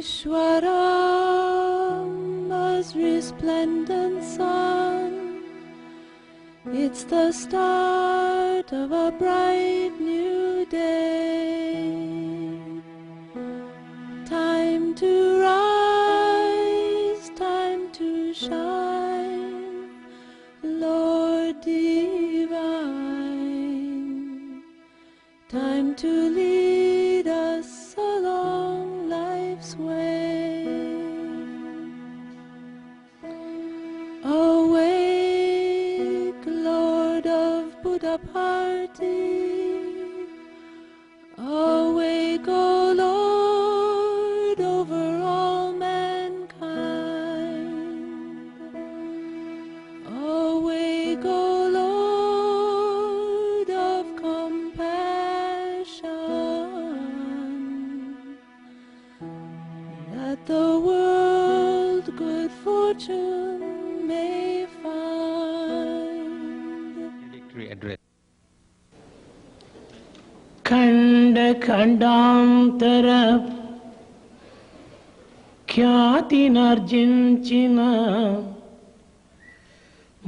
Ishwaram, as resplendent sun, it's the start of a bright new day. Time to rise, time to shine, Lord divine. Time to lead us along life's way. Awake, Lord of Buddha party. Awake, O Lord, over all mankind. Awake, O Lord of compassion. That the world good fortune may find. Introductory address. ఖండ ఖండాంతర ఖ్యాతినర్జించిన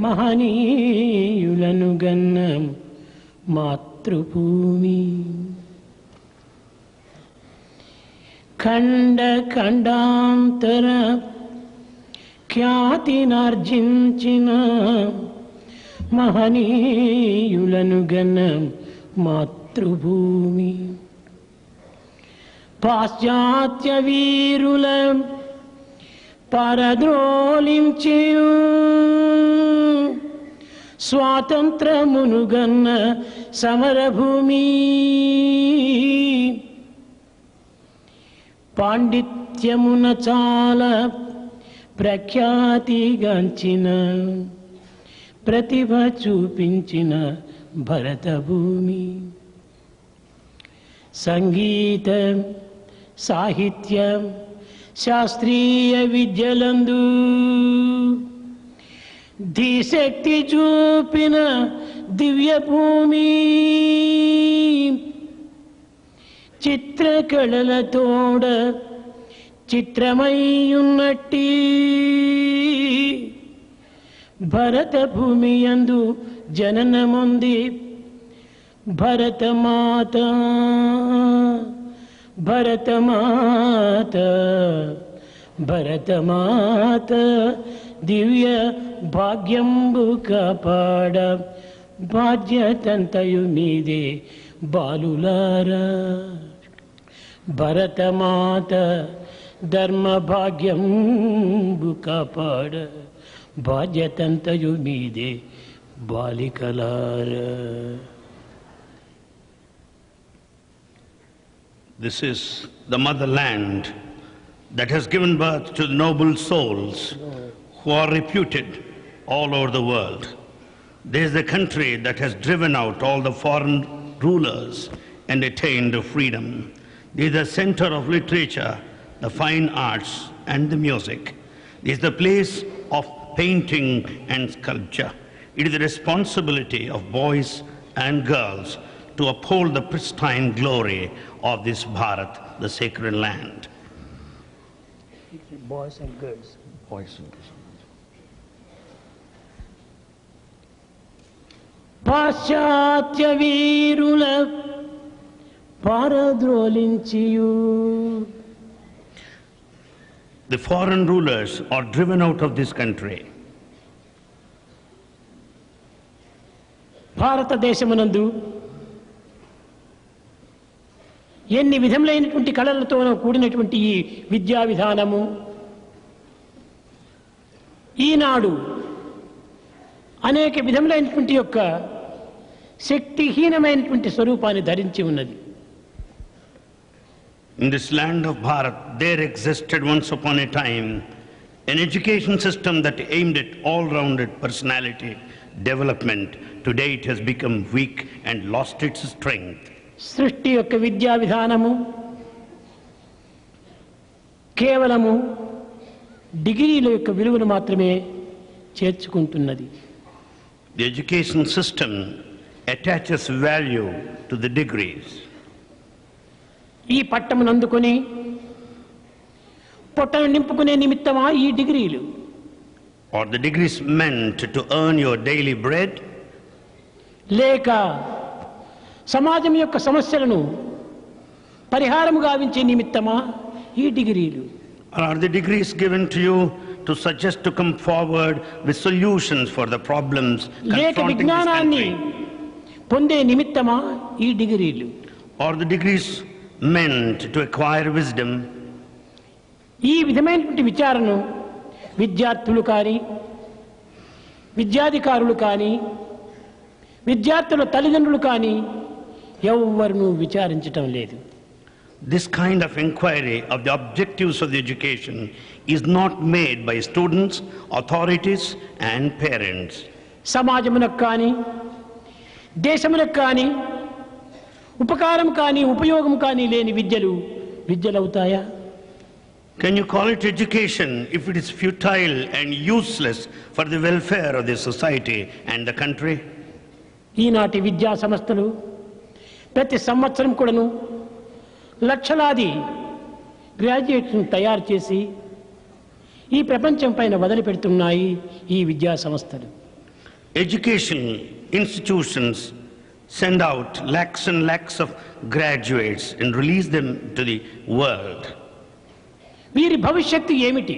మహనీయులను గన్న మాతృభూమి. ఖండ ఖండాంతర ఖ్యాతినర్జించిన మహనీయులను గన్న మాతృభూమి. పాశ్చాత్య వీరుల పరద్రోలించియు స్వాతంత్రమునుగన్న సమరభూమి. పాండిత్యమున చాలా ప్రఖ్యాతిగాంచిన ప్రతిభ చూపించిన భరతభూమి. సంగీత సాహిత్య శాస్త్రీయ విద్యలందు ధీశక్తి చూపిన దివ్యభూమి. చిత్రకళలతోడ చిత్రమయ్యున్నట్టి భరతభూమి యందు జననముంది భరతమాత. భరతమాత భరతమాత దివ్య భాగ్యంబు కాపాడ బాధ్యతంతయు మీదే బాలులారా. భరతమాత ధర్మ భాగ్యంబు కాపాడ బాధ్యతంతయు మీదే బాలికలారా. This is the motherland that has given birth to the noble souls who are reputed all over the world. This is the country that has driven out all the foreign rulers and attained freedom. This is the center of literature, the fine arts and the music. This is the place of painting and sculpture. It is the responsibility of boys and girls to uphold the pristine glory of this Bharat, the sacred land. Boys and girls. Boys and girls. పాశ్చాత్య వీరుల పారద్రోలించియు The foreign rulers are driven out of this country. భారతదేశమునందు ఎన్ని విధములైనటువంటి కళలతో కూడినటువంటి ఈ విద్యా విధానము ఈనాడు అనేక విధములైనటువంటి యొక్క శక్తిహీనమైనటువంటి స్వరూపాన్ని ధరించి ఉన్నది. In this land of Bharat, there existed once upon a time an education system that aimed at all-rounded personality development. Today it has become weak and lost its strength. సృష్టి యొక్క విద్యా విధానము కేవలము డిగ్రీల యొక్క విలువను మాత్రమే చేర్చుకుంటున్నది. The education system attaches value to the degrees. ఈ పట్టమును అందుకొని పొట్టను నింపుకునే నిమిత్తమా ఈ డిగ్రీలు? Or the degrees meant to earn your daily bread? లేక సమాజం యొక్క సమస్యలను పరిహారం గావించే నిమిత్తమా ఈ డిగ్రీలు? Or are the degrees given to you to suggest to come forward with solutions for the problems లేక confronting this విజ్ఞానాన్ని country? పొందే నిమిత్తమా ఈ డిగ్రీలు? Or the degrees meant to acquire wisdom? ఈ విధమైనటువంటి విచారణను విద్యార్థులు కానీ, విద్యాధికారులు కానీ, విద్యార్థుల తల్లిదండ్రులు కానీ ఎవ్వరూ విచారించటం లేదు. This kind of inquiry of the objectives of the education is not made by students, authorities and parents. సమాజమునకు కానీ, దేశమునకు కానీ ఉపకారం కానీ ఉపయోగం కానీ లేని విద్యలవుతాయా? Can you call it education if it is futile and useless for the welfare of the society and the country? ఈనాటి విద్యా సంస్థలు ప్రతి సంవత్సరం కూడాను లక్షలాది గ్రాడ్యుయేట్స్ను తయారు చేసి ఈ ప్రపంచం పైన వదిలిపెడుతున్నాయి ఈ విద్యా సంస్థలు. Educational institutions send out lakhs and lakhs of graduates and release them to the world. వీరి భవిష్యత్తు ఏమిటి?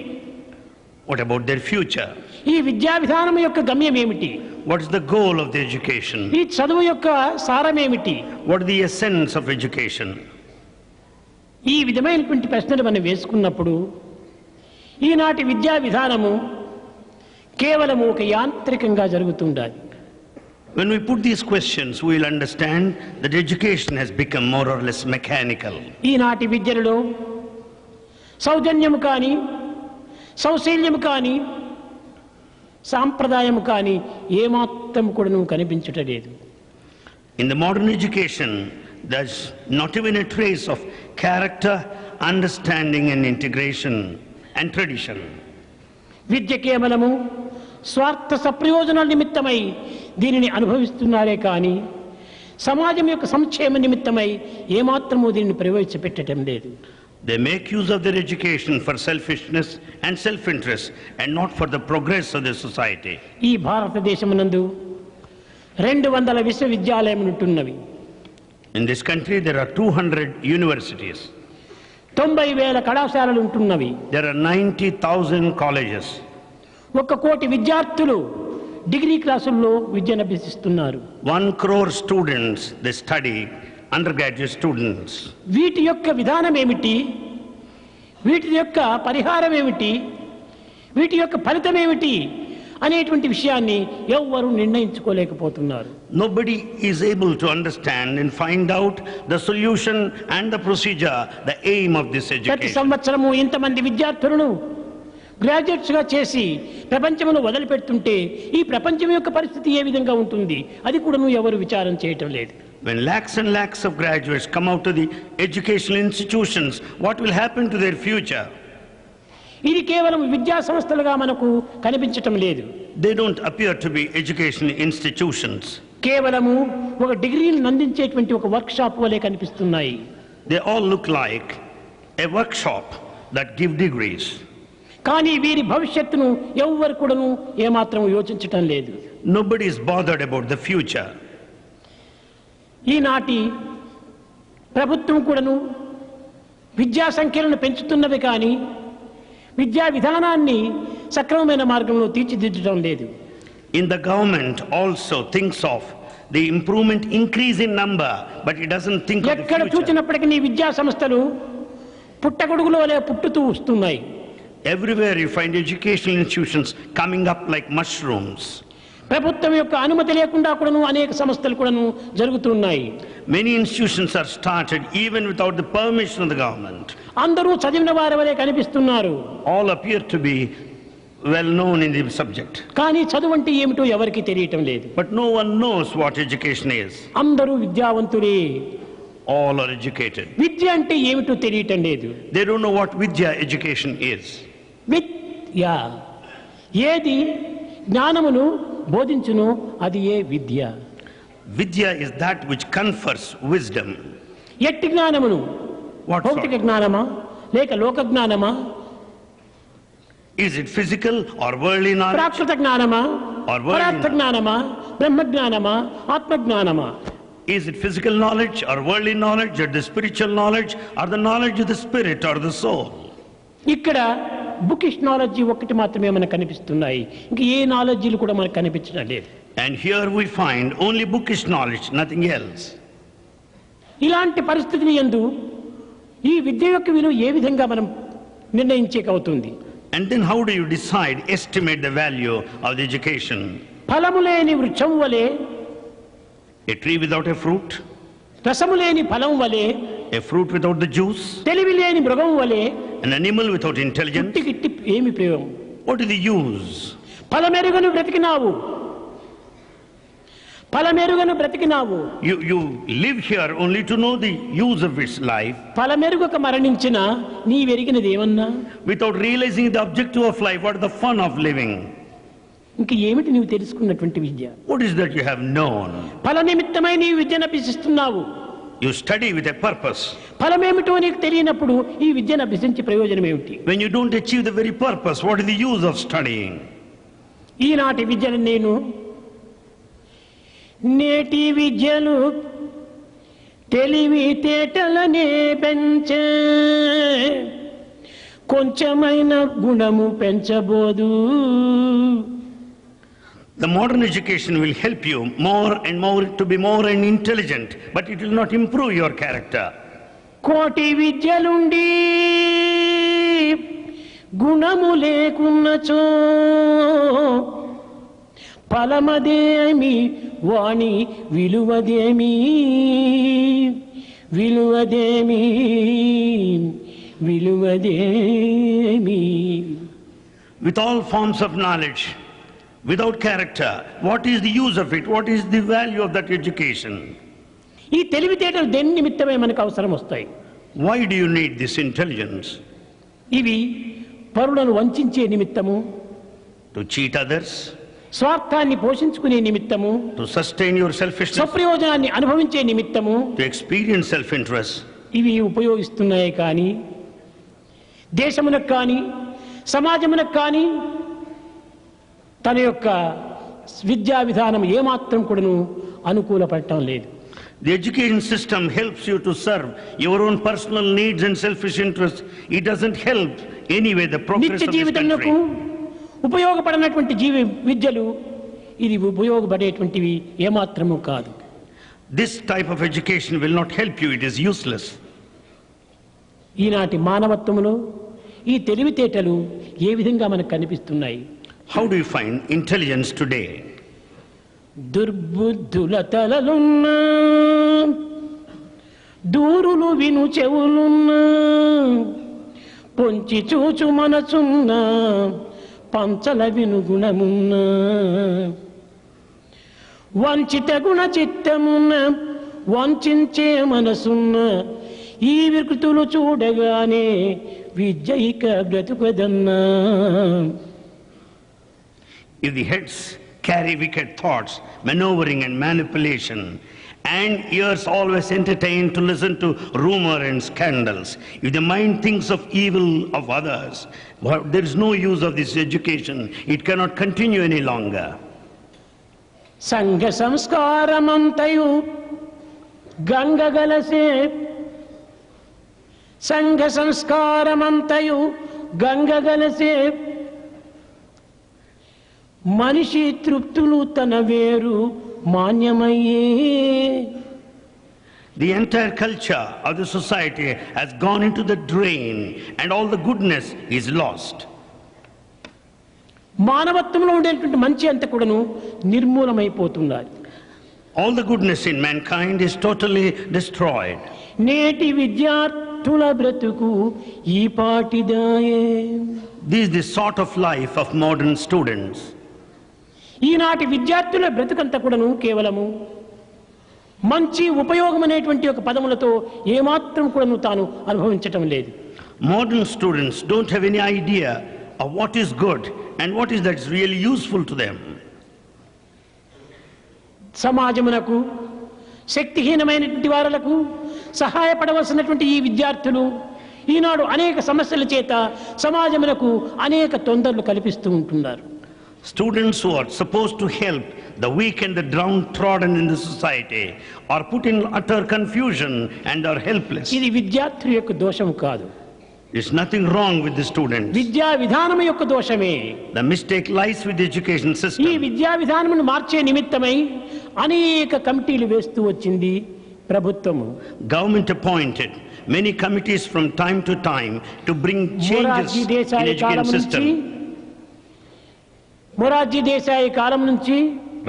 What about their future? ఈ విద్యా విధానం యొక్క గమ్యం ఏమిటి? What is the goal of the education? ఈ చదువు యొక్క సారమేమిటి? What is the essence of education? ఈ విధమైనటువంటి ప్రశ్నలు మనం వేసుకున్నప్పుడు ఈనాటి విద్యా విధానము కేవలము ఒక యాంత్రికంగా జరుగుతుండాలి. When we put these questions, we will understand that education has become more or less mechanical. ఈనాటి విద్యలో సౌజన్యము కానీ, సౌశీల్యము కానీ, సాంప్రదాయము కానీ ఏమాత్రం కూడాను కనిపించటలేదు. In the modern education, there's not even a trace of character, understanding and integration and tradition. విద్య కేవలము స్వార్థ సప్రయోజనాల నిమిత్తమై దీనిని అనుభవిస్తున్నారే కానీ సమాజం యొక్క సంక్షేమ నిమిత్తమై ఏమాత్రము దీనిని ప్రవేశపెట్టడం లేదు. They make use of their education for selfishness and self-interest and not for the progress of the society. ఈ భారతదేశమునందు 200 విశ్వవిద్యాలయములు ఉంటున్నవి. In this country, there are 200 universities. 90,000 కళాశాలలు ఉంటున్నవి. There are 90,000 colleges. 1 కోటి విద్యార్థులు డిగ్రీ క్లాసుల్లో విద్యను అభ్యసిస్తున్నారు. 1 crore students, they study, undergraduate students. వీటి యొక్క విధానం ఏమిటి? వీటి యొక్క పరిహారం ఏమిటి? వీటి యొక్క ఫలితం ఏమిటి అనేటువంటి విషయాన్ని ఎవ్వరూ నిర్ణయించుకోలేకపోతున్నారు. Nobody is able to understand and find out the solution and the procedure, the aim of this ప్రతి education. సంవత్సరము ఇంతమంది విద్యార్థులను గ్రాడ్యుయేట్స్గా చేసి ప్రపంచమును వదిలిపెడుతుంటే ఈ ప్రపంచం యొక్క పరిస్థితి ఏ విధంగా ఉంటుంది అది కూడా ఎవరు విచారం చేయటం లేదు. When lakhs and lakhs of graduates come out of the educational institutions, what will happen to their future? ఇది కేవలం విద్యా సంస్థలుగా మనకు కనిపించటం లేదు. They don't appear to be educational institutions. కేవలము ఒక డిగ్రీలను అందించేటువంటి ఒక వర్క్ షాప్ వలె కనిపిస్తున్నాయి. They all look like a workshop that give degrees. కానీ వీరి భవిష్యత్తును ఎవ్వరు కూడాను ఏమాత్రం యోచించటం లేదు. Nobody is bothered about the future. ఈనాటి ప్రభుత్వం కూడాను విద్యా సంఖ్యలను పెంచుతున్నది కానీ విద్యా విధానాన్ని సక్రమమైన మార్గంలో తీర్చిదిద్దడం లేదు. In the government also thinks of the improvement, increase in number, but it doesn't think of the ఎక్కడ future. చూచినప్పటికీ విద్యా సంస్థలు పుట్టగొడుగులోనే పుట్టుతూ వస్తున్నాయి. Everywhere you find educational institutions coming up like mushrooms. ప్రభుత్వం యొక్క అనుమతి లేకుండా కూడాను అనేక సంస్థలు కూడాను జరుగుతున్నాయి. Many institutions are started even without the permission of the government. అందరూ చదివిన వారి వలె కనిపిస్తున్నారు. All appear to be well known in the subject. కానీ చదువు అంటే ఏమిటో ఎవరికి తెలియటం లేదు. But no one knows what education is. అందరూ విద్యావంతులే. All are educated. విద్య అంటే ఏమిటో తెలియటం లేదు. They don't know what Vidya education is. విద్య ఏది జ్ఞానమును బోధించును అది ఏ విద్య. Vidya is that which confers wisdom. ఎట్టి జ్ఞానమును What భౌతిక sort? జ్ఞానమా లేక లోక జ్ఞానమా Is it physical or worldly knowledge? Prakrit జ్ఞానమా, Or worldly పరార్థ knowledge? జ్ఞానమా, బ్రహ్మజ్ఞానమా, ఆత్మజ్ఞానమా? Is it physical knowledge or worldly knowledge or the spiritual knowledge or the knowledge of the spirit or the soul? ఇక్కడ bookish knowledge ఒక్కటి మాత్రమే మనకు కనిపిస్తున్నాయి, ఇంక ఏ నాలెడ్జీలు కూడా మనకు కనిపించడం లేదు. And here we find only bookish knowledge, nothing else. ఇలాంటి పరిస్థితిని యందు ఈ విద్య యొక్క విలువ ఏ విధంగా మనం నిర్ణయించేకవుతుంది? And then how do you decide, estimate the value of the education? ఫలము లేని వృక్షం వలె, A tree without a fruit, రసము లేని ఫలం వలె, a fruit without the juice, తెలివి లేని మృగం వలె, an animal without intelligence. గిట్టి ఏమి ప్రయోగం? What is the use? ఫలమెరుగను బ్రతికినావు, ఫలమెరుగను బ్రతికినావు. You live here only to know the use of its life. ఫలమెరుగక మరణించిన నీవెరిగినది ఏమన్నా? Without realizing the objective of life, what is the fun of living? ఇంక ఏమిటి నీవు తెలుసుకున్నటువంటి విద్య? What is that you have known? ఫల నిమిత్తమై నీవు విద్యను అభ్యసిస్తున్నావు. You study with a purpose. ఫలమేమిటో నీకు తెలియనప్పుడు ఈ విద్యను అభ్యసించే ప్రయోజనం ఏమిటి? When you don't achieve the very purpose, what is the use of studying? ఈనాటి విద్యను నేటి విద్యలు తెలివి తేటలనే పెంచే, కొంచెమైన గుణము పెంచబోదు. The modern education will help you more and more to be more and intelligent, but it will not improve your character. కోటి విద్యలుండి గుణము లేకున్నచో ఫలమదేమి వాణి విలువదేమి, విలువదేమి, విలువదేమి. With all forms of knowledge, without character, what is the use of it? What is the value of that education? ఈ తెలివితేటలు దేని నిమిత్తమే మనకు అవసరం వస్తాయి? Why do you need this intelligence? ఇవి పరులను వంచే నిమిత్తము, To cheat others, స్వార్థాన్ని పోషించుకునే నిమిత్తము, to sustain your selfishness, స్వప్రయోజనాన్ని అనుభవించే నిమిత్తము to experience self-interest. ఇవి ఉపయోగిస్తున్నాయి. కానీ దేశమునకు కానీ సమాజమునకు కానీ తన యొక్క విద్యా విధానం ఏమాత్రం కూడాను అనుకూలపడటం లేదు. The education system helps you to serve your own personal needs and selfish interests. It doesn't help anyway the progress నిత్య of this జీవితంలో country. ఉపయోగపడినటువంటి విద్యలు ఇది ఉపయోగపడేటువంటివి ఏమాత్రము కాదు. This type of education will not help you. It is useless. ఈనాటి మానవత్వములో ఈ తెలివితేటలు ఏ విధంగా మనకు కనిపిస్తున్నాయి? How do you find intelligence today? దుర్బుద్ధుల తలలున్నా, దూరులు విను చెవులున్నా, పొంచి చూచు మనసున్నా, పంచల విను గుణమున్నా, వంచిత గుణ చిత్తమున్న, వంచే మనసున్న, ఈ వికృతులు చూడగానే విద్య ఇక బ్రతుకదన్నా. If the heads carry wicked thoughts, maneuvering and manipulation, and ears always entertain to listen to rumor and scandals, if the mind thinks of evil of others, well, there is no use of this education. It cannot continue any longer. సంఘ సంస్కారమంతయు గంగగలసే, సంఘ సంస్కారమంతయు గంగగలసే, మనిషి తృప్తులు తన వేరు మాన్యమయ్యే. The entire culture of the society has gone into the drain and all the goodness is lost. మానవత్వంలో ఉండేటువంటి మంచి అంతా కూడాను నిర్మూలమైపోతున్నది. All the goodness in mankind is totally destroyed. నేటి విద్యార్థుల బ్రతుకు ఈ పాటిదాయే. This is the sort of life of modern students. ఈనాటి విద్యార్థుల బ్రతుకంతా కూడాను కేవలము మంచి ఉపయోగం అనేటువంటి ఒక పదములతో ఏమాత్రం కూడాను తాను అనుభవించటం లేదు. Modern students don't have any idea of what is good and what is that's really useful to them. సమాజమునకు శక్తిహీనమైనటువంటి వారులకు సహాయపడవలసినటువంటి ఈ విద్యార్థులు ఈనాడు అనేక సమస్యల చేత సమాజమునకు అనేక తొందరలు కల్పిస్తూ ఉంటున్నారు. Students who are supposed to help the weak and the downtrodden in the society are put in utter confusion and are helpless. ఇది విద్యార్థుల యొక్క దోషం కాదు. There's nothing wrong with the students. విద్యా విధానం యొక్క దోషమే. The mistake lies with the education ఈ system. విద్యా విధానమును మార్చే నిమిత్తమై అనేక కమిటీలు వేస్తూ వచ్చింది ప్రభుత్వము. Government appointed many committees from time to time to bring changes in education system. Morarji Desai కాలం నుంచి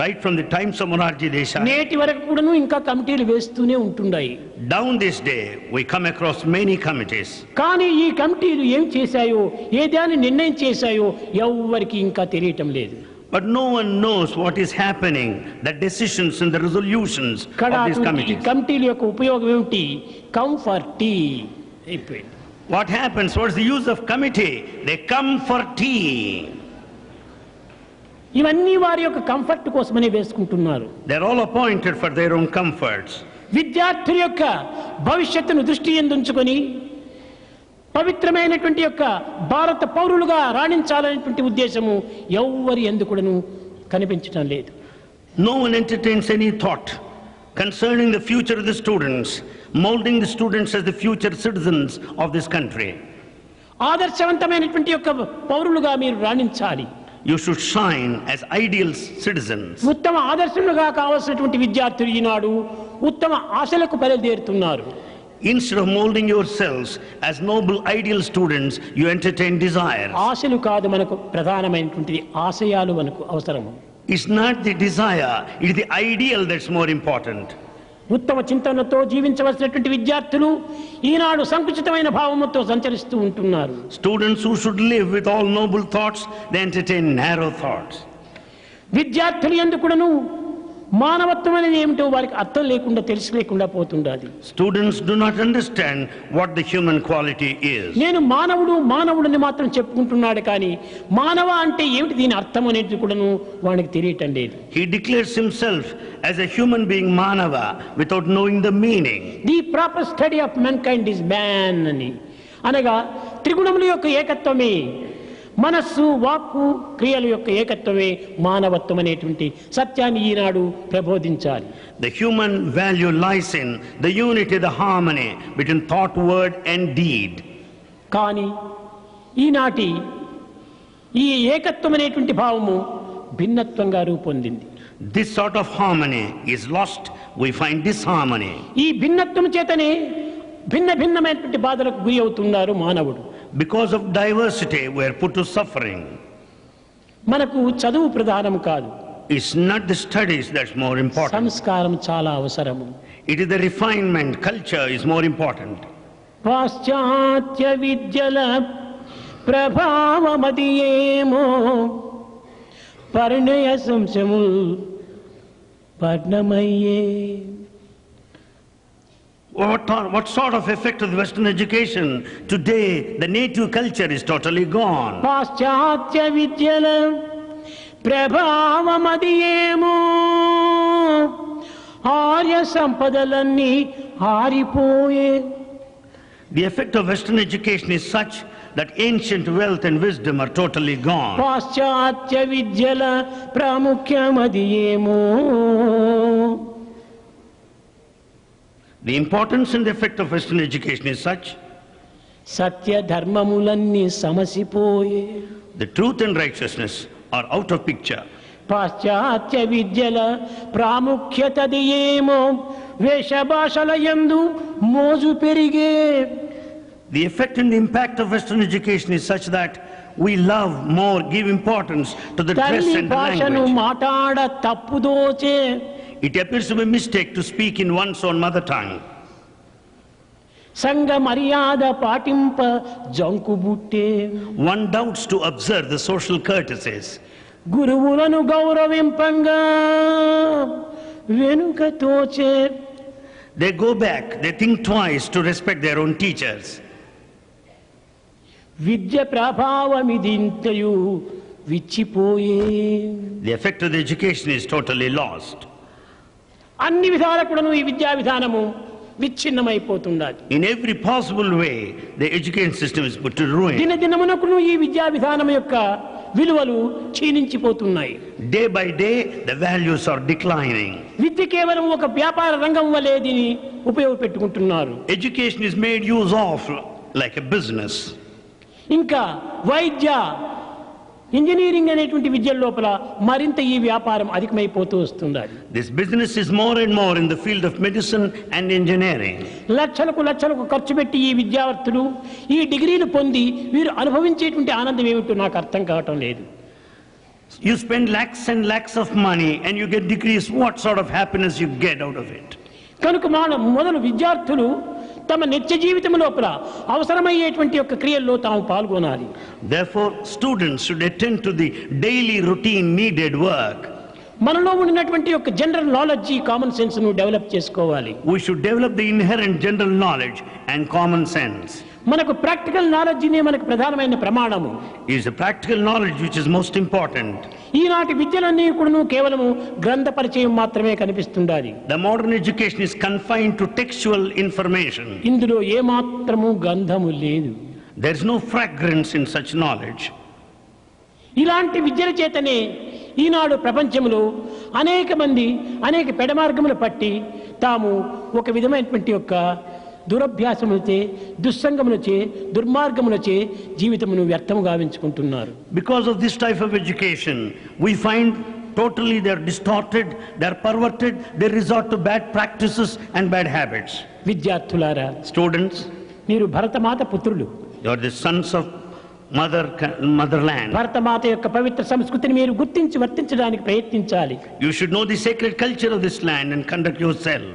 Right from the times of Morarji Desai, నేటి వరకు కూడాను ఇంకా కమిటీలు వేస్తూనే ఉంటున్నాయి. down this day we come across many committees. కానీ ఈ కమిటీలు ఏం చేశాయో ఏదాన్ని నిర్ణయం చేశాయో ఎవ్వరికి ఇంకా తెలియటం లేదు. But no one knows what is happening, the decisions and the resolutions of these ఈ committees. కమిటీల యొక్క ఉపయోగం ఏమిటి? కమ్ ఫర్ టీ అయిపోయింది. What happens? What's the use of committee? They come for tea. ఇవన్నీ వారి యొక్క కంఫర్ట్ కోసమనే వేసుకుంటున్నారు. They're all appointed for their own comforts. విద్యార్థుల యొక్క భవిష్యత్తును దృష్టి ఉంచుకొని పవిత్రమైనటువంటి యొక్క భారత పౌరులుగా రాణించాలనేటువంటి ఉద్దేశము ఎవ్వరి ఎందుకును కనిపించడం లేదు. No one entertains any thought concerning the future of the students, molding the students as the future citizens of this country. ఆదర్శవంతమైనటువంటి యొక్క పౌరులుగా మీరు రాణించాలి. You should shine as ideal citizens. ఉత్తమ ఆదర్శములుగా కావాల్సినటువంటి విద్యార్థులు ఈనాడు ఉత్తమ ఆశలకు బయలుదేరుతున్నారు. Instead of molding yourselves as noble ideal students, you entertain desires. ఆశలు కాదు మనకు ప్రధానమైనటువంటిది, ఆశయాలు మనకు అవసరము. It's not the desire, it is the ideal that's more important. ఉత్తమ చింతనతో జీవించవలసినటువంటి విద్యార్థులు ఈనాడు సంకుచితమైన భావముతో సంచరిస్తూ ఉంటున్నారు. Students who should live with all noble thoughts, they entertain narrow thoughts. విద్యార్థులు ఎందుకును మానవత్వం అనేది ఏమిటో వారికి అర్థం లేకుండా తెలిసి లేకుండా పోతుండాలి. Students do not understand what the human quality is. నేను మానవుడని మాత్రం చెప్పుకుంటున్నాడు కానీ మానవ అంటే ఏమిటి దీని అర్థం అనేది కూడాను వానికి తెలియటం లేదు. He declares himself as a human being Manava without knowing the meaning. The proper study of mankind is man అని అనగా త్రిగుణముల యొక్క ఏకత్వమే, మనస్సు వాక్కు క్రియల యొక్క ఏకత్వమే మానవత్వం అనేటువంటి సత్యాన్ని ఈనాడు ప్రబోధించాలి. The human value lies in the unity, the harmony between thought, word and deed. కానీ ఈనాటి ఈ ఏకత్వం అనేటువంటి భావము భిన్నత్వంగా రూపొందింది. This sort of harmony is lost. We find disharmony. ఈ భిన్నత్వం చేతనే భిన్నమైనటువంటి బాధలకు గురి అవుతున్నారు మానవుడు. Because of diversity, we are put to suffering. మనకు చదువు ప్రధానం కాదు. It's not the studies that's more important. సంస్కారం చాలా అవసరము. It is the refinement, culture is more important. పాశ్చాత్య విద్యల ప్రభావమదియేమో పరిణయ సంశము పట్నమయ్యే. What sort of effect of the Western education? Today, the native culture is totally gone. పాశ్చాత్య విద్యల ప్రభావమదియేమో ఆర్య సంపదలన్నీ ఆరిపోయే. The effect of Western education is such that ancient wealth and wisdom are totally gone. పాశ్చాత్య విద్యల ప్రాముఖ్యమదియేమో. The importance and the effect of Western education is such Satya ధర్మములన్నీ సమసిపోయే. the truth and righteousness are out of picture. పాశ్చాత్య విద్యల ప్రాముఖ్యతదియేమో వేషభాషల యందు మోజు పెరిగే. The effect and the impact of Western education is such that we love more, give importance to the dress తల్లి and the భాషను language. మాటాడ తప్పుదోచే. It appears to be a mistake to speak in one's own mother tongue. సంఘ మర్యాద పాటింప జంకుబుట్టే. One doubts to observe the social courtesies. గురువులను గౌరవింపంగా వెనుక తోచే. They go back, they think twice to respect their own teachers. Vidya ప్రభావమిదింతయు విచ్చిపోయే. The effect of the education is totally lost. అన్ని విధాల కూడాను ఈ విద్యా విధానము విచ్ఛిన్నమైపోతున్నది. In every possible way, the education system is put to ruin. దినదినమునకును ఈ విద్యా విధానం యొక్క విలువలు క్షీణించిపోతున్నాయి. Day by day, the values are declining. విద్య కేవలం ఒక వ్యాపార రంగం వలె దీన్ని ఉపయోగపెట్టుకుంటున్నారు. Education is made use of like a business. ఇంకా వైద్య ఇంజనీరింగ్ అనేటువంటి విద్య లోపల మరింత ఈ వ్యాపారం అధికమైపోతూ వస్తున్నది. This business is more and more in the field of medicine and engineering. లక్షలకు ఖర్చు పెట్టి ఈ విద్యార్థులు ఈ డిగ్రీలు పొంది వీరు అనుభవించేటువంటి ఆనందం ఏమిటో నాకు అర్థం కావటం లేదు. You spend lakhs and lakhs of money and you get degrees. What sort of happiness you get out of it? కనుక మొదలు విద్యార్థులు తమ నిత్య జీవితం లోపల అవసరమయ్యేటువంటి యొక్క క్రియల్లో తాము పాల్గొనాలి. Therefore, students should attend to the daily routine needed work. మనలో ఉన్నటువంటి యొక్క జనరల్ నాలెడ్జ్ కామన్ సెన్స్ ను డెవలప్ చేసుకోవాలి. We should develop the inherent general knowledge and common sense. మనకు ప్రాక్టికల్ నాలెడ్జ్ నే మనకు ప్రధానమైన ప్రమాణము. It is the practical knowledge which is most important. ఈనాటి విద్యలన్నీ కూడా కేవలము గ్రంథ పరిచయం మాత్రమే కనిపిస్తుండాలి. The modern education is confined to textual information. ఇందులో ఏ మాత్రము గంధము లేదు. There is no fragrance in such knowledge. ఇలాంటి విద్యల చేతనే ఈనాడు ప్రపంచంలో అనేక మంది అనేక పెడమార్గములు పట్టి తాము ఒక విధమైనటువంటి యొక్క దురభ్యాసములచే దుస్సంగములచే దుర్మార్గములచే జీవితమును వ్యర్థము గావించుకుంటున్నారు. Because of this type of education, we find totally they are distorted, they are perverted, they resort to bad practices and bad habits. విద్యార్థులారా, Students, మీరు భరతమాత పుత్రులు. you are the sons of motherland. Bharatmata యొక్క పవిత్ర సంస్కృతిని మీరు గుర్తించి వర్తించడానికి ప్రయత్నించాలి. You should know the sacred culture of this land and conduct yourself.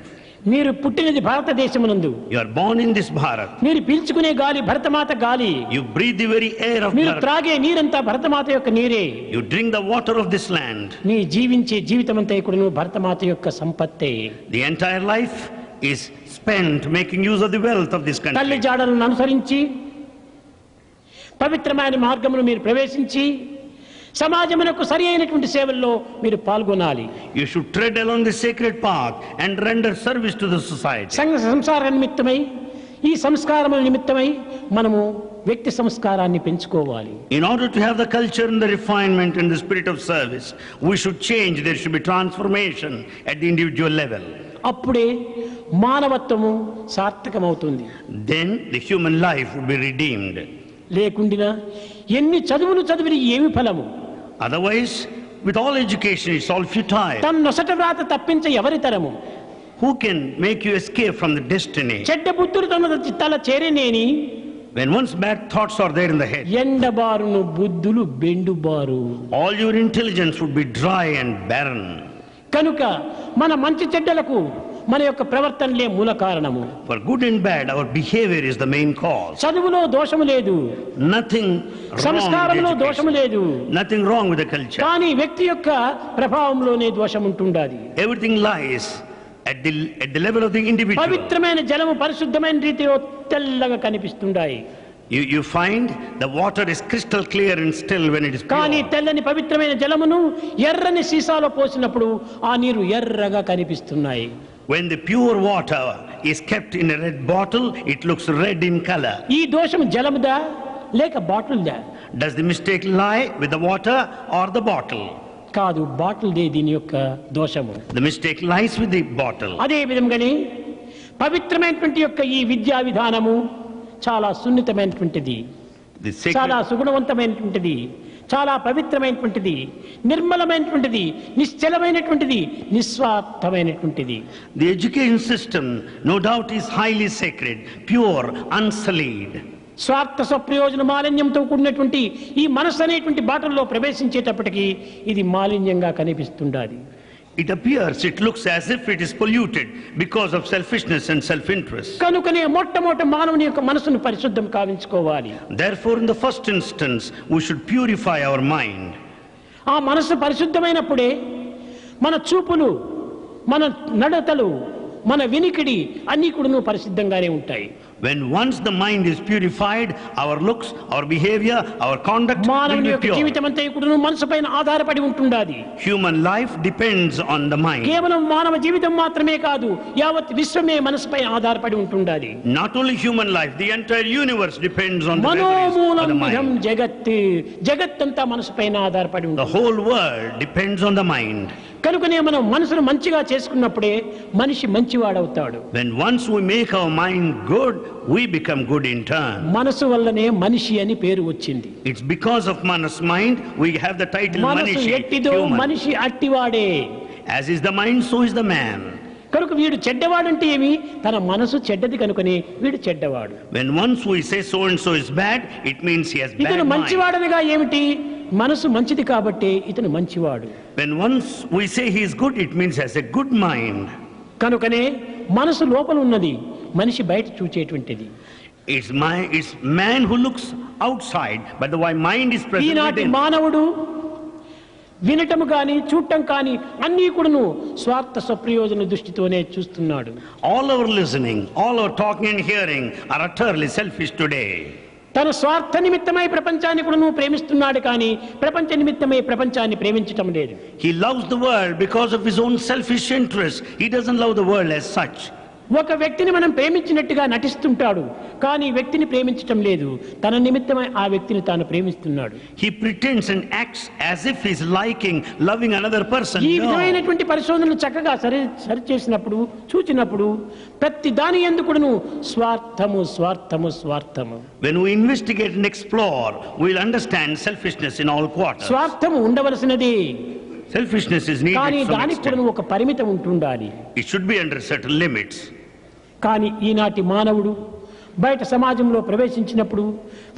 మీరు పుట్టినది భారతదేశమునందు. You are born in this Bharat. మీరు పీల్చుకునే గాలి భరతమాత గాలి. You breathe the very air of మీరు Bharat. త్రాగే నీరంతా భరతమాత యొక్క నీరే. You drink the water of this land. నీ జీవించే జీవితమంతా కూడాను భరతమాత యొక్క సంపత్తే. The entire life is spent making use of the wealth of this తల్లి country. జాడలను అనుసరించి పవిత్రమైన మార్గమును మీరు ప్రవేశించి సమాజమునకు సరి అయినటువంటి సేవల్లో మీరు పాల్గొనాలి. You should tread along the sacred path and render service to the society. సంసార నిమిత్తమై ఈ సంస్కారముల నిమిత్తమై మనము వ్యక్తి సంస్కారాన్ని పెంచుకోవాలి. In order to have the culture and the refinement and the spirit of service, we should change. There should be transformation at the individual level. అప్పుడే మానవత్వము సార్థకమవుతుంది. Then the human life would be redeemed. లేకుండినా ఎన్ని చదువులు చదివిన ఏమి ఫలము? Otherwise, with all education, it's all futile. తన నొసట వ్రాత తప్పించ ఎవరి తరము? Who can make you escape from the destiny? చెడ్డ బుద్ధులు తమ Chityala చేరేనేని When once bad thoughts are there in the head, ఎండబారును బుద్ధులు బెండుబారు. all your intelligence would be dry and barren. కనుక మన మంచి చెడ్డలకు మన యొక్క ప్రవర్తనలే మూల కారణము. For good and bad, our behavior is the main cause. చదువులో దోషము లేదు, Nothing wrong సంస్కారంలో with దోషము education. లేదు, Nothing wrong with the culture. కానీ వ్యక్తి యొక్క ప్రభావంలోనే దోషం ఉంటుండాలి. Everything lies at the level of the individual. పవిత్రమైన జలము పరిశుద్ధమైన రీతిలో తెల్లగా కనిపిస్తుండాయి. You find the water is crystal clear and still when it is కానీ pure. తెల్లని పవిత్రమైన జలమును ఎర్రని సీసాలో పోసినప్పుడు ఆ నీరు ఎర్రగా కనిపిస్తున్నాయి. When the pure water is kept in a red bottle, it looks red in color. ఈ దోషం జలముదా లేక బాటిల్దా? Does the mistake lie with the water or the bottle? కాదు, బాటిల్దే దీని యొక్క దోషము. The mistake lies with the bottle. అదే విధంగానే పవిత్రమైనటువంటి యొక్క ఈ విద్యా విధానము చాలా సున్నితమైనటువంటిది, The చాలా sacred, సుగుణవంతమైనటువంటిది, చాలా పవిత్రమైనటువంటిది, నిర్మలమైనటువంటిది, నిశ్చలమైనటువంటిది, నిస్వార్థమైనటువంటిది. the education system, no doubt, is highly sacred, pure, unsullied. స్వార్థ స్వప్రయోజన మాలిన్యంతో కూడినటువంటి ఈ మనస్సు అనేటువంటి బాటల్లో ప్రవేశించేటప్పటికీ ఇది మాలిన్యంగా కనిపిస్తుండాలి. It appears, it looks as if it is polluted because of selfishness and self-interest. కనుకనే మొట్టమొదటి మానవుని యొక్క మనసును పరిశుద్ధం కావించుకోవాలి. Therefore, in the first instance, we should purify our mind. ఆ మనసు పరిశుద్ధమైనప్పుడే మన చూపులు, మన నడతలు, మన వినికిడి అన్నీ కూడా పరిశుద్ధంగానే ఉంటాయి. When once the mind is purified, our looks, our behavior, our conduct will మానవుని be యొక్క pure. జీవితం అంతా కూడా మనసుపైన ఆధారపడి ఉంటుండాది. Human life depends on the mind. కేవలం మానవ జీవితం మాత్రమే కాదు, యావత్ విశ్వమే మనసుపై ఆధారపడి ఉంటుండాది. Not only human life, the entire universe depends on the memories of మనోమూలం the ఇదం mind. జగత్, జగత్తంతా మనసుపైన ఆధారపడి The ఉంటుంది. whole world depends on the mind. కనుకనే మనం మనసును మంచిగా చేసుకున్నప్పుడే మనిషి మంచివాడవుతాడు. When once we make our mind good, we become good in turn. మనసు వల్లనే మనిషి అని పేరు వచ్చింది. It's because of Manas mind we have the title మనసు Manishi, ఎట్టిదో human. మనిషి అట్టివాడే. As is the mind, so is the man. కనుక వీడు చెడ్డవాడంటే ఏమి, తన మనసు చెడ్డది కనుకనే వీడు చెడ్డవాడు. When once we say so and so is bad, it means he has bad ఇతను mind. మంచివాడనగా ఏమిటి, మనసు మంచిది కాబట్టి ఇతను మంచివాడు. When once we say he is good, it means he has a good mind. కనుకనే మనసు లోపల ఉన్నది, మనిషి బయట చూచేటువంటిది. It's man who looks outside, but the mind is present ఈనాటి within. మానవుడు వినటం కానీ చూడటం కానీ అన్నీ కూడాను స్వార్థ స్వప్రయోజన దృష్టితోనే చూస్తున్నాడు. All our listening, all our talking and hearing are utterly selfish today. తన స్వార్థ నిమిత్తమై ప్రపంచాన్ని కూడాను ప్రేమిస్తున్నాడు కానీ ప్రపంచ నిమిత్తమై ప్రపంచాన్ని ప్రేమించటం లేదు. He loves the world because of his own selfish interests. He doesn't love the world as such. ఒక వ్యక్తిని మనం ప్రేమించినట్టుగా నటిస్తుంటాడు కానీ వ్యక్తిని ప్రేమించటం లేదు, తన నిమిత్తమై ఆ వ్యక్తిని తాను ప్రేమిస్తున్నాడు. He pretends and acts as if he's loving another person. ఈ No. విధమైనటువంటి పరిశోధనలు చక్కగా సరి చేసినప్పుడు చూచినప్పుడు ప్రతి దాని ఎందుకును స్వార్థము స్వార్థము స్వార్థము. When we investigate and explore, we'll understand selfishness in all quarters. స్వార్థము ఉండవలసినది, Selfishness is కానీ needed some దానికి కూడా extent. ఒక పరిమితం ఉంటుండాలి. It should be under certain limits. కానీ ఈనాటి మానవుడు బయట సమాజంలో ప్రవేశించినప్పుడు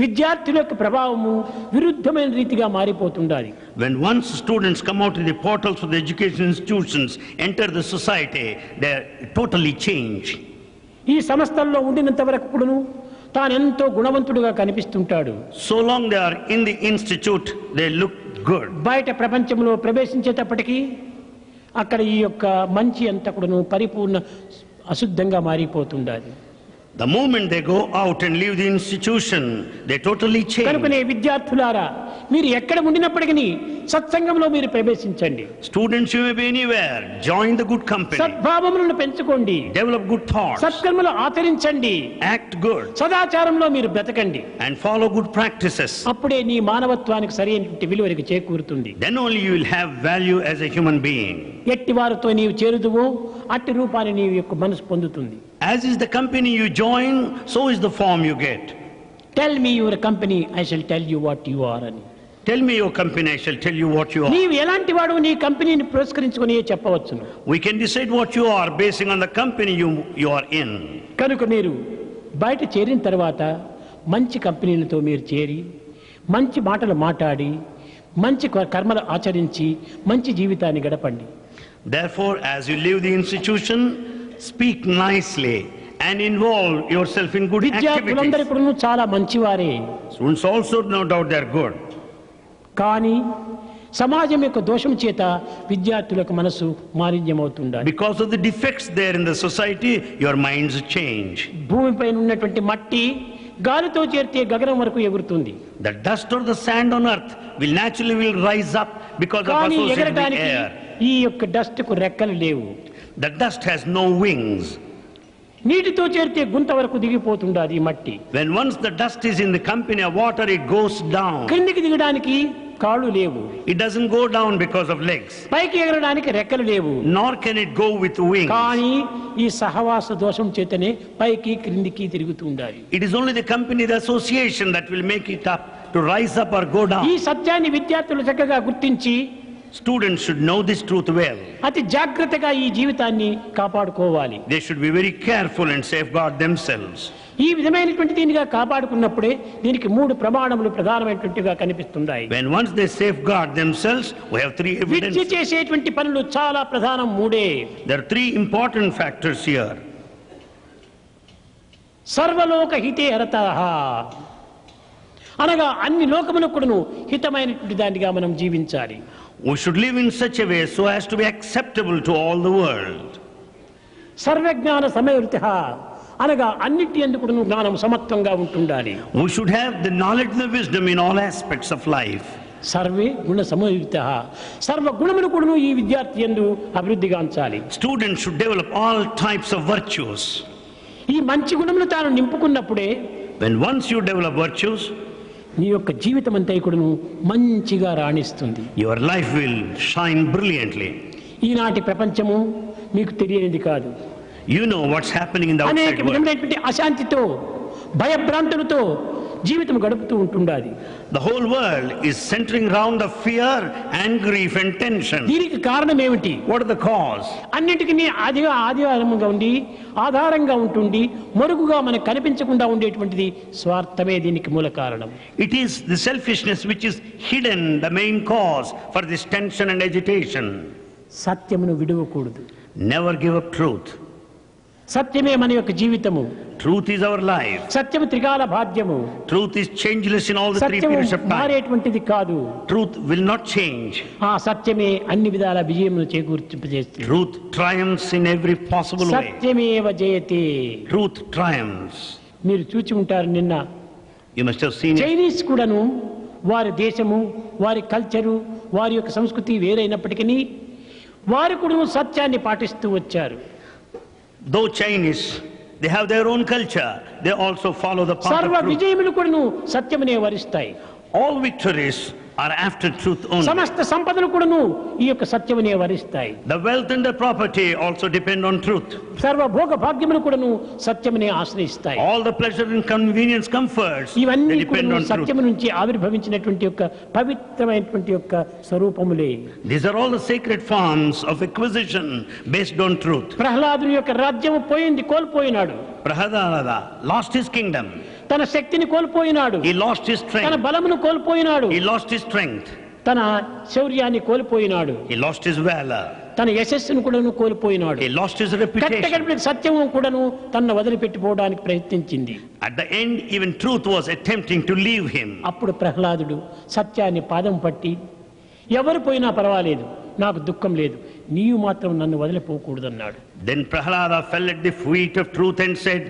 విద్యార్థుల యొక్క ప్రభావము విరుద్ధమైన రీతిగా మారిపోతుండాలి. When once students come out in the portals of the education institutions, enter the society, they totally change. ఈ సంస్థల్లో ఉండినంత వరకు కూడాను తానెంతో గుణవంతుడుగా కనిపిస్తుంటాడు. So long they are in the institute, they look good. బయట ప్రపంచంలో ప్రవేశించేటప్పటికీ అక్కడ ఈ యొక్క మంచి అంతా కూడాను పరిపూర్ణ అశుద్ధంగా మారిపోతుండాలి. The moment they go out and leave the institution, they totally change. కనుకనే విద్యార్థులారా, మీరు ఎక్కడ ఉండినప్పటికీ సత్సంగంలో మీరు ప్రవేశించండి. Students, you may be anywhere. Join the good company. సద్భావములను పెంచుకోండి, Develop good thoughts. సత్కర్మలు ఆచరించండి, Act good. సదాచారంలో మీరు బ్రతకండి. And follow good practices. అప్పుడే నీ మానవత్వానికి సరైనటువంటి విలువనికి చేకూరుతుంది. Then only you will have value as a human being. ఎట్టి వారితో నీవు చేరుదువో అట్టి రూపాన్ని నీ యొక్క మనసు పొందుతుంది. As is the company you join, so is the form you get. Tell me your company, I shall tell you what you are అని. Tell me your company, I shall tell you what you are. నీవు ఎలాంటి వాడు నీ కంపెనీని పురస్కరించుకొని చెప్పవచ్చును. We can decide what you are basing on the company you are in. కనుక మీరు బయట చేరిన తర్వాత మంచి కంపెనీలతో మీరు చేరి మంచి మాటలు మాట్లాడి మంచి కర్మలు ఆచరించి మంచి జీవితాన్ని గడపండి. Therefore, as you leave the institution, speak nicely and involve yourself in good విద్యార్థులందరూ activities. కూడా చాలా మంచివారే, Students also, no doubt, they are good. కానీ సమాజం యొక్క దోషం చేత విద్యార్థులకు మనసు మాలిన్యమవుతుండాలి. Because of the defects there in the society, your minds change. భూమిపైన ఉన్నటువంటి మట్టి గాలితో చేరితే గగనం వరకు ఎగురుతుంది. The dust or the sand on earth will rise up because of కానీ association with the ఎగరడానికి air. ఈ యొక్క డస్ట్ కు రెక్కలు లేవు. The dust has no wings. నీటితో చేరితే గుంత వరకు దిగిపోతుండాది ఈ మట్టి. When once the dust is in the company of water, it goes down. క్రిందికి దిగడానికి కాళ్ళు లేవు, It doesn't go down because of legs, పైకి ఎగరడానికి రెక్కలు లేవు. nor can it go with wings. కానీ ఈ సహవాస దోషం చేతనే పైకి క్రిందికి తిరుగుతూ ఉండాలి. It is only the company, the association that will make it up to rise up or go ఈ down. సత్యాన్ని విద్యార్థులు చక్కగా గుర్తించి Students should know this truth well. అతి జాగ్రత్తగా ఈ జీవితాన్ని కాపాడుకోవాలి. They should be very careful and safeguard themselves. ఈ విధమైనటువంటి దీనిగా కాపాడుకున్నప్పుడే దీనికి మూడు ప్రమాణములు ప్రధానమైనటువంటిగా కనిపిస్తున్నాయి. When once they safeguard themselves, we have three Vidya evidences. చేసేటువంటి పనులు చాలా ప్రధానం, మూడే. There are three important factors here. సర్వలోక హితే హరతః అనగా అన్ని లోకమునకును హితమైనటువంటి దానిగా మనం జీవించాలి. We should live in such a way so as to be acceptable to all the world. సర్వజ్ఞాన సమయవృత అనగా అన్నిటి ఎందుకు జ్ఞానం సమత్వంగా ఉంటుండాలి. We should have the knowledge and the wisdom in all aspects of life. Survey గుణ సమయుక్త సర్వ గుణములు కూడా ఈ విద్యార్థి యందు అభివృద్ధిగాంచాలి. Students should develop all types of virtues. ఈ మంచి గుణములు తాను నింపుకున్నప్పుడే When once you develop virtues, నీ యొక్క జీవితం అంతా కూడా మంచిగా రాణిస్తుంది. your life will shine brilliantly. ఈనాటి ప్రపంచము మీకు తెలియనిది కాదు. You know what's happening in the అనేక outside world. విధమైనటువంటి అశాంతితో భయభ్రాంతులతో జీవితం గడుపుతూ ఉంటుండాలి. The whole world is centering around the fear and grief and tension. దీనికి కారణం ఏమిటి? What is the cause? అన్నిటికీ ఆధారంగా ఉండి ఆధారంగా ఉంటుండి మరుగుగా మనకు కనిపించకుండా ఉండేటువంటిది స్వార్థమే దీనికి మూల కారణం. It is the selfishness which is hidden, the main cause for this tension and agitation. సత్యమును విడవకూడదు. Never give up truth. సత్యమే మన యొక్క జీవితము. Truth is our life. సత్యము త్రికాల భాగ్యము. Truth is changeless in all the three సత్యము periods of time. మారేటువంటిది కాదు. Truth will not change. ఆ సత్యమే అన్ని విధాల విజయమును చేకూర్చిపజేస్తుంది. Truth triumphs in every possible way. సత్యమేవ జయతే. Truth triumphs. మీరు చూచి ఉంటారు నిన్న You must have seen it. Chinese కూడాను వారి దేశము వారి కల్చరు వారి యొక్క సంస్కృతి వేరైనప్పటికీ వారు కూడా సత్యాన్ని పాటిస్తూ వచ్చారు. Though Chinese, they have their own culture. They also follow the path సర్వ of truth. విజయములు కూడాను సత్యమునే వరిస్తాయి. All victories are after truth only. సమస్త సంపదలు కూడాను ఈ యొక్క సత్యమునే వరిస్తాయి. The wealth and the property also depend on truth. సర్వ భోగ భాగ్యములు కూడాను సత్యమునే ఆశ్రయిస్తాయి. All the pleasure and convenience, comforts, ఇవన్నీ they depend కూడాను on truth. సత్యము నుంచి ఆవిర్భవించినటువంటి యొక్క పవిత్రమైనటువంటి యొక్క స్వరూపములే. These are all the sacred forms of acquisition based on truth. ప్రహ్లాదుని యొక్క రాజ్యము పోయింది, కోల్పోయినాడు. Prahalada lost his kingdom. తన శక్తిని కోల్పోయినాడు. He lost his తన strength. బలమును కోల్పోయినాడు. He lost his strength. తన శౌర్యాన్ని కోల్పోయినాడు. He lost his valor. తన యశస్సును కూడాను కోల్పోయినాడు. He lost his reputation. కట్టగడిపిన సత్యము కూడాను తనను వదిలిపెట్టిపోవడానికి ప్రయత్నించింది. At the end, even truth was attempting to leave him. అప్పుడు ప్రహ్లాదుడు సత్యాన్ని పాదం పట్టి ఎవరు పోయినా పర్వాలేదు, నాకు దుఃఖం లేదు, నీవు మాత్రం నన్ను వదిలిపోకూడదన్నాడు. Then Prahalada fell at the feet of truth and said,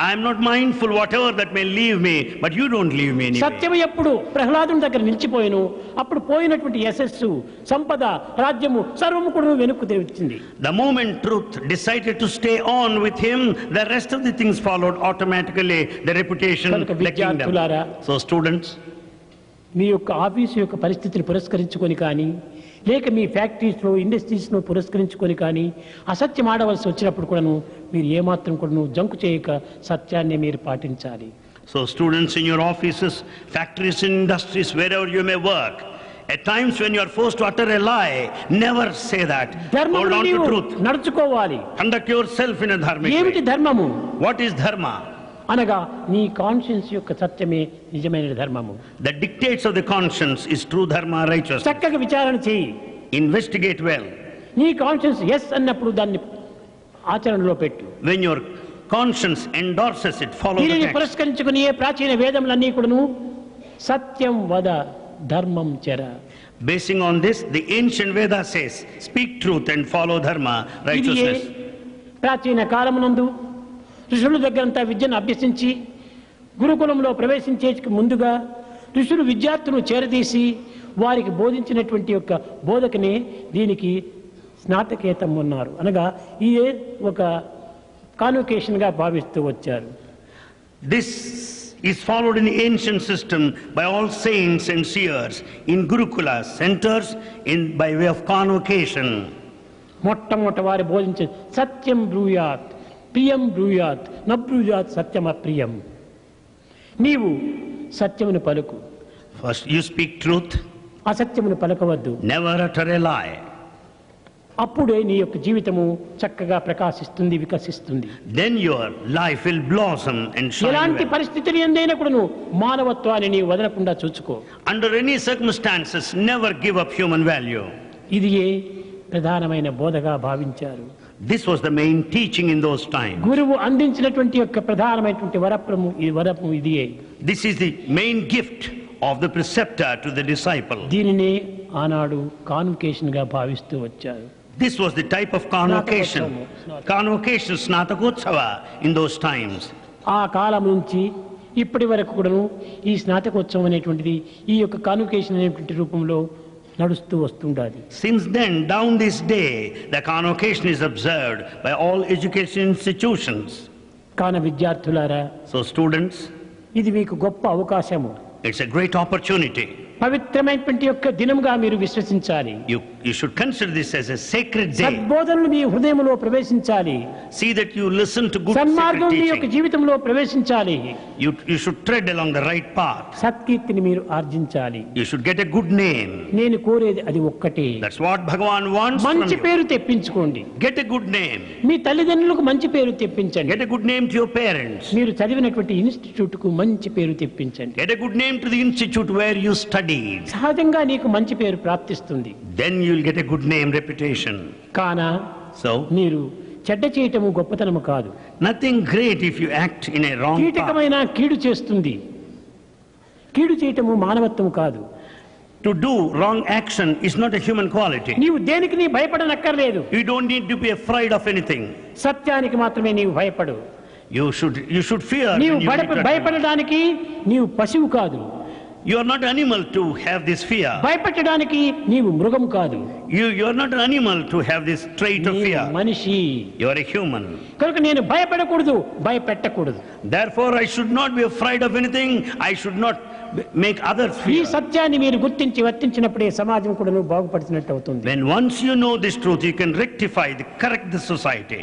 I am not mindful whatever that may leave me, but you don't leave me anyway. సత్యం ఎప్పుడు ప్రహ్లాదుని దగ్గర నిలిచిపోయిను అప్పుడు పోయినటువంటి యశస్సు సంపద రాజ్యము సర్వము కూడా వెనుక్కు తెచ్చింది. The moment truth decided to stay on with him, the rest of the things followed automatically, the reputation, కనుక the kingdom. విద్యార్థులారా, So students, మీ యొక్క ఆఫీసు యొక్క పరిస్థితిని పురస్కరించుకొని కానీ లేక మీ ఫ్యాక్టరీస్లో ఇండస్ట్రీస్లో పురస్కరించుకొని కానీ అసత్యం ఆడవలసి వచ్చినప్పుడు కూడాను మీరు ఏమాత్రం కూడాను జంకు చేయక సత్యాన్ని మీరు పాటించాలి. so students in your offices, factories, industries, wherever you may work, at times when you are forced to utter a lie, never say that. Hold ధర్మమును on to నీవు truth. నడుచుకోవాలి. Conduct yourself in a dharmic ఏమిటి way. ధర్మము What is dharma? అనగా నీ conscience యొక్క సత్యమే నిజమైన ధర్మము. The dictates of the conscience is true dharma, righteousness. చక్కగా విచారణ చేయి. Investigate well. నీ కాన్షియన్స్ ఎస్ అన్నప్పుడు దాన్ని ఆచరణలో పెట్టు. When your conscience endorses it, follow the దీనిని text. పురస్కరించుకుని ఏ ప్రాచీన వేదములన్నీ కూడాను సత్యం వద ధర్మం చెర. Basing on this, the ancient Veda says, speak truth and follow dharma, ఇది ఏ righteousness. ప్రాచీన కాలమునందు ఋషుల దగ్గరంతా విద్యను అభ్యసించి గురుకులంలో ప్రవేశించే ముందుగా ఋషులు విద్యార్థులను చేరదీసి వారికి బోధించినటువంటి యొక్క బోధకనే దీనికి స్నాతకేతం ఉన్నారు. అనగా ఇదే ఒక కాన్వకేషన్గా భావిస్తూ వచ్చారు. This is followed in the ancient system by all saints and seers in Gurukula centers by way of convocation. మొట్టమొదట వారు బోధించే సత్యం బ్రూయాత్ ప్రియం బ్రూయాత్ నబ్రూయాత్ సత్యం అప్రియం. నీవు సత్యమును పలుకు, First, you speak truth, అసత్యమును పలకవద్దు. never utter a lie. అప్పుడే నీ యొక్క జీవితము చక్కగా ప్రకాశిస్తుంది, వికసిస్తుంది. Then your life will blossom and shine ఎలాంటి well. పరిస్థితులు ఎందైనా కూడాను మానవత్వాన్ని నీవు వదలకుండా చూసుకో. Under any circumstances, never give up human value. ఇది ఏ ప్రధానమైన బోధగా భావించారు. This was the main teaching in those times. గురువు అందించినటువంటి యొక్క ప్రధానమైనటువంటి వరము ఇదియే. This is the main gift of the preceptor to the disciple. దీనినే ఆనాడు కాన్వకేషన్ గా భావిస్తూ వచ్చారు. This was the type of convocation. Convocation, Snatakotsava in those times. ఆ కాలం నుంచి ఇప్పటి వరకు కూడాను ఈ స్నాతకోత్సవం అనేటువంటిది ఈ యొక్క కాన్వకేషన్ అనేటువంటి రూపంలో నడుస్తూ వస్తుండాలి. Since then, down this day, the convocation is observed by all education institutions. కాన విద్యార్థులారా, So students, ఇది మీకు గొప్ప అవకాశము. it's a great opportunity. పవిత్రమైనటువంటి యొక్క దినముగా మీరు విశ్వసించాలి. You should consider this as a sacred day. సద్బోధనలు మీ హృదయంలో ప్రవేశించాలి. See that you listen to good సన్మార్గం sacred మీ యొక్క teaching. జీవితంలో ప్రవేశించాలి. You should tread along the right path. సత్కీర్తిని మీరు ఆర్జించాలి. You should get a good name. నేను కోరేది అది ఒక్కటే. That's what Bhagavan wants from మంచి you. పేరు తెప్పించుకోండి. Get a good name. మీ తల్లిదండ్రులకు మంచి పేరు తెప్పించండి. Get a good name to your parents. మీరు చదివినటువంటి ఇన్స్టిట్యూట్ కు మంచి పేరు తెప్పించండి. Get a good name to the institute where you studied. సహజంగా నీకు మంచి పేరు ప్రాప్తిస్తుంది. Then you'll get a good name, reputation. కానా So, మీరు చెడ్డ చేయటము గొప్పతనము కాదు. nothing great if you act in a wrong path. కీటకమైన కీడు చేస్తుంది. కీడు చేయటము మానవత్వం కాదు. To do wrong action is not a human quality. నీవు దేనికి నీ భయపడనక్కర్లేదు. You don't need to be afraid of anything. సత్యానికి మాత్రమే నీవు భయపడు. You should fear. నీవు when you meet that- భయపడడానికి నీవు పశువు కాదు. You are not animal to have this fear. భయపెట్టడానికి నీవు మృగం కాదు. You are not an animal to have this trait of నీవు fear. మనిషి. You are a human. కనుక నేను భయపడకూడదు, భయపెట్టకూడదు. Therefore, I should not be afraid of anything. I should not make others ఈ fear. సత్యాన్ని మీరు గుర్తించి వర్తించినప్పుడే సమాజం కూడా నువ్వు బాగుపడుతున్నట్టు అవుతుంది. When once you know this truth, you can rectify, correct the society.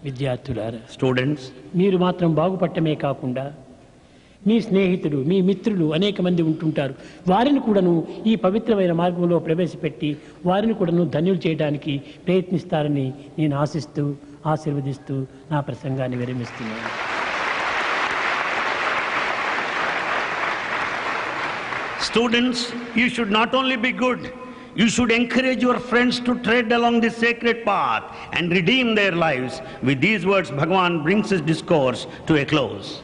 విద్యార్థులారా, Students, మీరు మాత్రం బాగుపడటమే కాకుండా మీ స్నేహితులు, మీ మిత్రులు అనేక మంది ఉంటుంటారు. వారిని కూడాను ఈ పవిత్రమైన మార్గంలో ప్రవేశపెట్టి వారిని కూడాను ధన్యులు చేయడానికి ప్రయత్నిస్తారని నేను ఆశిస్తూ ఆశీర్వదిస్తూ నా ప్రసంగాన్ని విరమిస్తున్నాను. students, you should not only be good, you should encourage your friends to tread along this sacred path and redeem their lives. With these words, Bhagavan brings his discourse to a close.